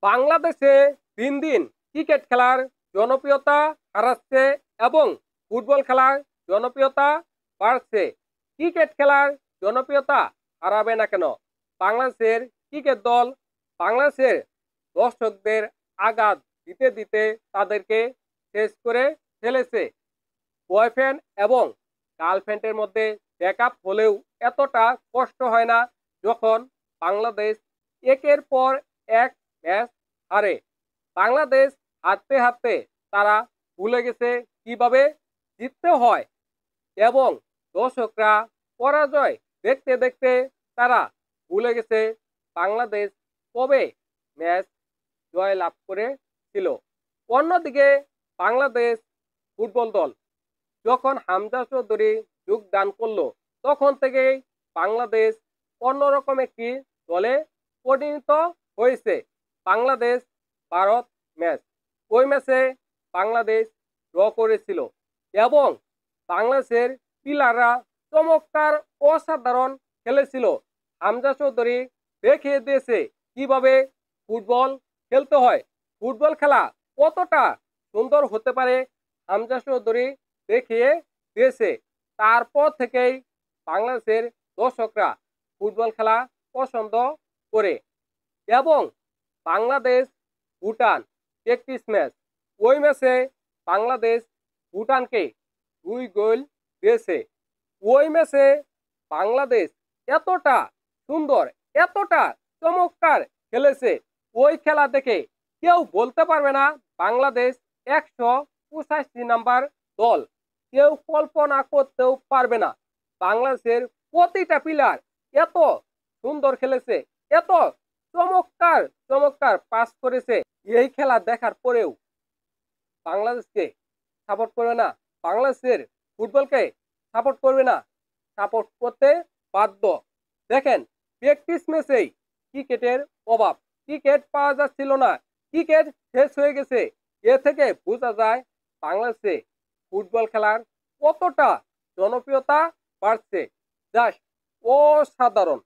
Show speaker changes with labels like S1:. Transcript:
S1: বাংলাদেশে দিন দিন ক্রিকেট খেলার জনপ্রিয়তা হারাচ্ছে এবং ফুটবল খেলার জনপ্রিয়তা বাড়ছে। ক্রিকেট খেলার জনপ্রিয়তা হারাবে না কেন? বাংলাদেশের ক্রিকেট দল বাংলাদেশের দর্শকদের আঘাত দিতে দিতে তাদেরকে শেষ করে ফেলেছে। বয়ফ্রেন্ড এবং গার্লফ্রেন্ডের মধ্যে ব্রেকআপ হলেও এতটা কষ্ট হয় না যখন বাংলাদেশ একের পর এক ম্যাচ হারে। বাংলাদেশ হারতে হারতে তারা ভুলে গেছে কিভাবে জিততে হয় এবং দর্শকরা পরাজয় দেখতে দেখতে তারা ভুলে গেছে বাংলাদেশ কবে ম্যাচ জয় লাভ করেছিল। অন্যদিকে বাংলাদেশ ফুটবল দল যখন হামজা চৌধুরী যোগদান করলো তখন থেকেই বাংলাদেশ অন্যরকম একটি দলে পরিণত হয়েছে। বাংলাদেশ ভারত ম্যাচ, ওই ম্যাচে বাংলাদেশ ড্র করেছিল এবং বাংলাদেশের প্লেয়াররা চমৎকার অসাধারণ খেলেছিল। হামজা চৌধুরী দেখিয়ে দিয়েছে কিভাবে ফুটবল খেলতে হয়, ফুটবল খেলা কতটা সুন্দর হতে পারে হামজা চৌধুরী দেখিয়ে দিয়েছে। তারপর থেকেই বাংলাদেশের দর্শকরা ফুটবল খেলা পছন্দ করে এবং বাংলাদেশ ভুটান প্র্যাকটিস ম্যাচ, ওই ম্যাচে বাংলাদেশ ভুটানকে 2 গোল দিয়েছে। ওই ম্যাচে বাংলাদেশ এতটা সুন্দর এতটা চমৎকার খেলেছে, ওই খেলা দেখে কেউ বলতে পারবে না বাংলাদেশ 185 নাম্বার দল। কেউ কল্পনা করতেও পারবে না বাংলাদেশের প্রতিটা প্লেয়ার এত সুন্দর খেলেছে, এত চমৎকার চমৎকার পাস করেছে। এই খেলা দেখার পরেও বাংলাদেশকে সাপোর্ট করবে না, বাংলাদেশের ফুটবলকে সাপোর্ট করবে না, সাপোর্ট করতে বাধ্য। দেখেন প্র্যাকটিস ম্যাচেই ক্রিকেটের অভাব, ক্রিকেট পাওয়া যাচ্ছিল না, ক্রিকেট শেষ হয়ে গেছে। এ থেকে বোঝা যায় বাংলাদেশে ফুটবল খেলার কতটা জনপ্রিয়তা বাড়ছে। জাস্ট অসাধারণ।